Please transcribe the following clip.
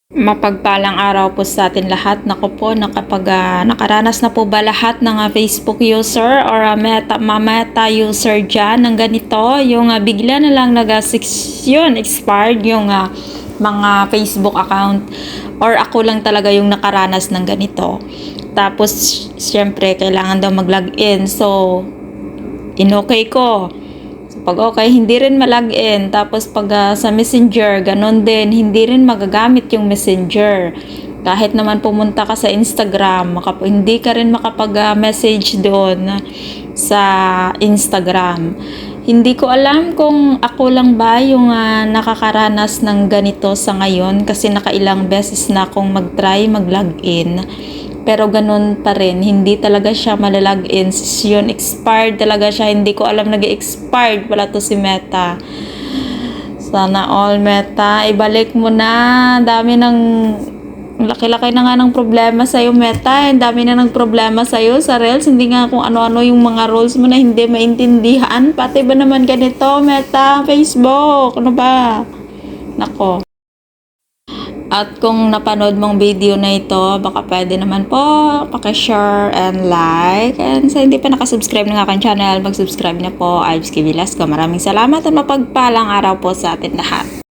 Mapagpalang araw po sa atin lahat. Naku po, nakaranas na po ba lahat ng Facebook user or Meta user dyan ng ganito? Yung bigla na lang yun, expired yung mga Facebook account, or ako lang talaga yung nakaranas ng ganito. Tapos, syempre, kailangan daw mag-login. So, in-okay ko. Pag okay, hindi rin malagin. Tapos pag sa Messenger, ganun din, hindi rin magagamit yung Messenger. Kahit naman pumunta ka sa Instagram, hindi ka rin makapag-message doon sa Instagram. Hindi ko alam kung ako lang ba yung nakakaranas ng ganito sa ngayon, kasi nakailang beses na akong mag-try mag-login. Pero ganun pa rin, hindi talaga siya malalagin. Yun, expired talaga siya. Hindi ko alam nag-expired pala to si Meta. Sana all Meta, ibalik mo na. Dami ng laki-laki na nga ng problema sa'yo, Meta. Ang dami na ng problema sa'yo sa Reels. Hindi nga kung ano-ano yung mga rules mo na hindi maintindihan. Pati ba naman ganito, Meta, Facebook? Ano ba? Nako. At kung napanood mong video na ito, baka pwede naman po pakishare and like. And sa hindi pa nakasubscribe ng aking channel, mag-subscribe na po. Ives K. Velasco. Maraming salamat at mapagpalang araw po sa atin lahat.